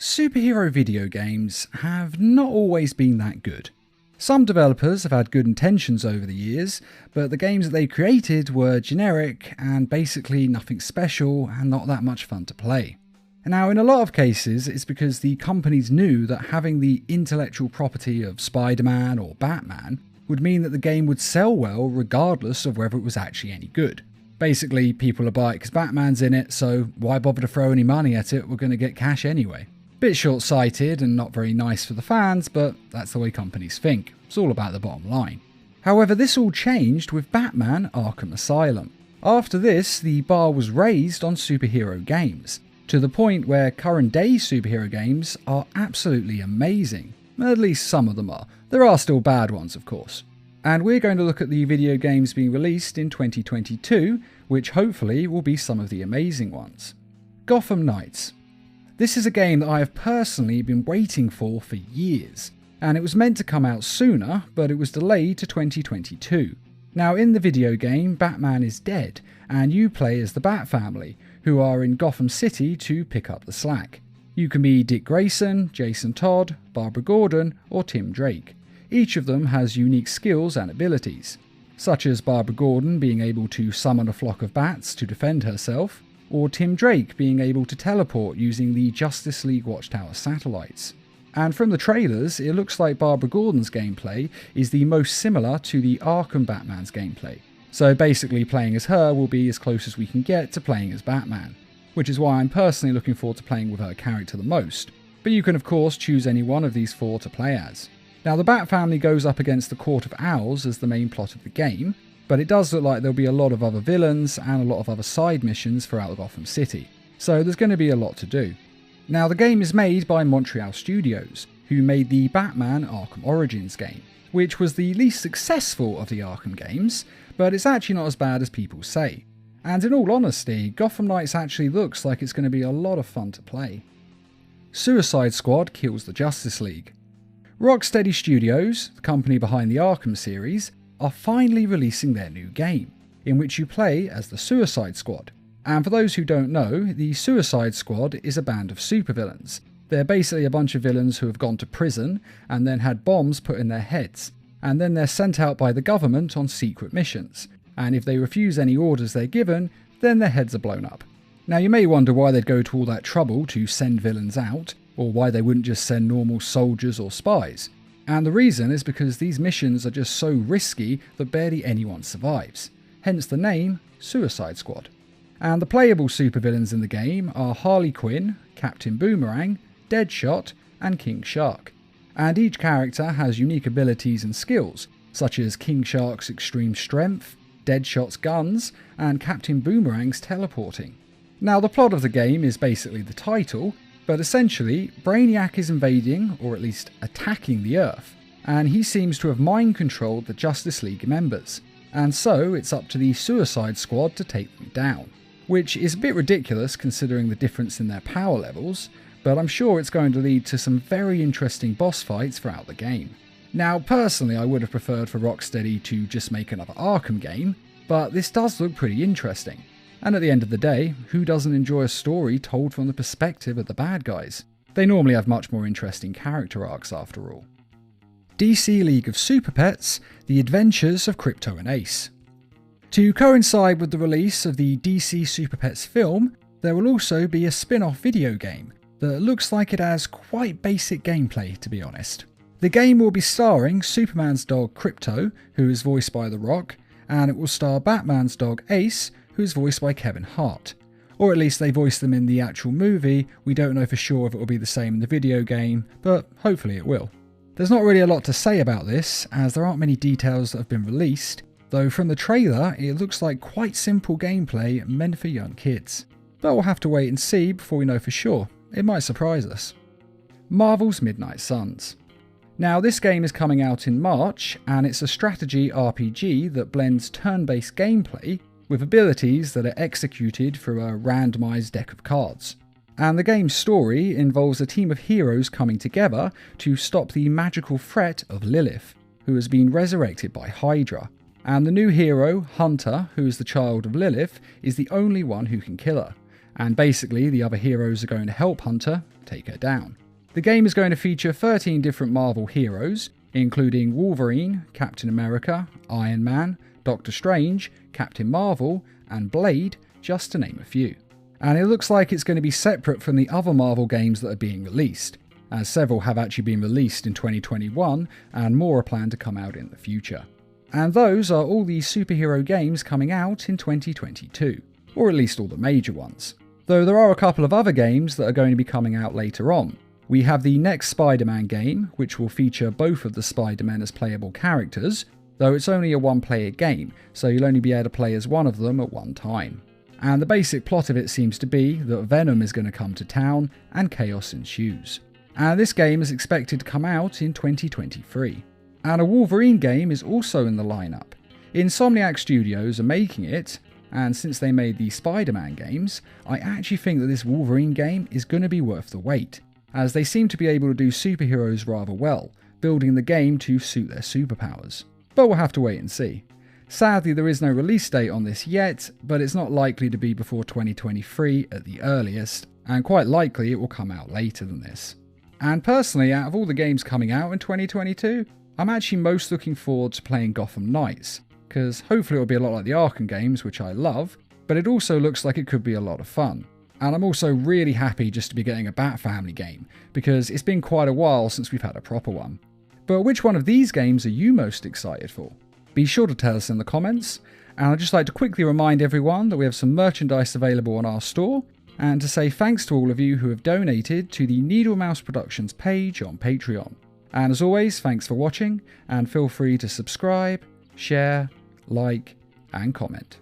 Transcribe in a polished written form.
Superhero video games have not always been that good. Some developers have had good intentions over the years, but the games that they created were generic and basically nothing special and not that much fun to play. Now, in a lot of cases, it's because the companies knew that having the intellectual property of Spider-Man or Batman would mean that the game would sell well regardless of whether it was actually any good. Basically, people will buy it because Batman's in it, so why bother to throw any money at it? We're going to get cash anyway. Bit short-sighted and not very nice for the fans, but that's the way companies think. It's all about the bottom line. However, this all changed with Batman Arkham Asylum. After this, the bar was raised on superhero games, to the point where current-day superhero games are absolutely amazing. At least some of them are. There are still bad ones, of course. And we're going to look at the video games being released in 2022, which hopefully will be some of the amazing ones. Gotham Knights. This is a game that I have personally been waiting for years, and it was meant to come out sooner, but it was delayed to 2022. Now, in the video game, Batman is dead, and you play as the Bat family, who are in Gotham City to pick up the slack. You can be Dick Grayson, Jason Todd, Barbara Gordon, or Tim Drake. Each of them has unique skills and abilities, such as Barbara Gordon being able to summon a flock of bats to defend herself, or Tim Drake being able to teleport using the Justice League Watchtower satellites. And from the trailers, it looks like Barbara Gordon's gameplay is the most similar to the Arkham Batman's gameplay. So basically playing as her will be as close as we can get to playing as Batman, which is why I'm personally looking forward to playing with her character the most. But you can of course choose any one of these four to play as. Now, the Bat family goes up against the Court of Owls as the main plot of the game, but it does look like there'll be a lot of other villains and a lot of other side missions throughout Gotham City, so there's going to be a lot to do. Now, the game is made by Montreal Studios, who made the Batman Arkham Origins game, which was the least successful of the Arkham games, but it's actually not as bad as people say. And in all honesty, Gotham Knights actually looks like it's going to be a lot of fun to play. Suicide Squad kills the Justice League. Rocksteady Studios, the company behind the Arkham series, are finally releasing their new game, in which you play as the Suicide Squad. And for those who don't know, the Suicide Squad is a band of supervillains. They're basically a bunch of villains who have gone to prison and then had bombs put in their heads, and then they're sent out by the government on secret missions, and if they refuse any orders they're given, then their heads are blown up. Now, you may wonder why they'd go to all that trouble to send villains out, or why they wouldn't just send normal soldiers or spies. And the reason is because these missions are just so risky that barely anyone survives. Hence the name, Suicide Squad. And the playable supervillains in the game are Harley Quinn, Captain Boomerang, Deadshot, and King Shark. And each character has unique abilities and skills, such as King Shark's extreme strength, Deadshot's guns, and Captain Boomerang's teleporting. Now, the plot of the game is basically the title, but essentially, Brainiac is invading, or at least attacking the Earth, and he seems to have mind-controlled the Justice League members, and so it's up to the Suicide Squad to take them down. Which is a bit ridiculous considering the difference in their power levels, but I'm sure it's going to lead to some very interesting boss fights throughout the game. Now, personally, I would have preferred for Rocksteady to just make another Arkham game, but this does look pretty interesting. And at the end of the day, who doesn't enjoy a story told from the perspective of the bad guys? They normally have much more interesting character arcs after all. DC League of Super Pets: The Adventures of Krypto and Ace. To coincide with the release of the DC Super Pets film, there will also be a spin-off video game that looks like it has quite basic gameplay, to be honest. The game will be starring Superman's dog Krypto, who is voiced by The Rock, and it will star Batman's dog Ace, who is voiced by Kevin Hart. Or at least they voiced them in the actual movie. We don't know for sure if it will be the same in the video game, but hopefully it will. There's not really a lot to say about this, as there aren't many details that have been released, though from the trailer it looks like quite simple gameplay meant for young kids. But we'll have to wait and see before we know for sure. It might surprise us. Marvel's Midnight Suns. Now, this game is coming out in March, and it's a strategy RPG that blends turn-based gameplay with abilities that are executed through a randomised deck of cards. And the game's story involves a team of heroes coming together to stop the magical threat of Lilith, who has been resurrected by Hydra. And the new hero, Hunter, who is the child of Lilith, is the only one who can kill her. And basically, the other heroes are going to help Hunter take her down. The game is going to feature 13 different Marvel heroes, including Wolverine, Captain America, Iron Man, Doctor Strange, Captain Marvel, and Blade, just to name a few. And it looks like it's going to be separate from the other Marvel games that are being released, as several have actually been released in 2021 and more are planned to come out in the future. And those are all the superhero games coming out in 2022, or at least all the major ones. Though there are a couple of other games that are going to be coming out later on. We have the next Spider-Man game, which will feature both of the Spider-Men as playable characters, though it's only a one-player game, so you'll only be able to play as one of them at one time. And the basic plot of it seems to be that Venom is going to come to town and chaos ensues. And this game is expected to come out in 2023. And a Wolverine game is also in the lineup. Insomniac Studios are making it, and since they made the Spider-Man games, I actually think that this Wolverine game is going to be worth the wait, as they seem to be able to do superheroes rather well, building the game to suit their superpowers. But we'll have to wait and see. Sadly, there is no release date on this yet, but it's not likely to be before 2023 at the earliest, and quite likely it will come out later than this. And personally, out of all the games coming out in 2022, I'm actually most looking forward to playing Gotham Knights, because hopefully it'll be a lot like the Arkham games, which I love, but it also looks like it could be a lot of fun. And I'm also really happy just to be getting a Bat Family game, because it's been quite a while since we've had a proper one. But which one of these games are you most excited for? Be sure to tell us in the comments, and I'd just like to quickly remind everyone that we have some merchandise available on our store, and to say thanks to all of you who have donated to the Needle Mouse Productions page on Patreon. And as always, thanks for watching, and feel free to subscribe, share, like, and comment.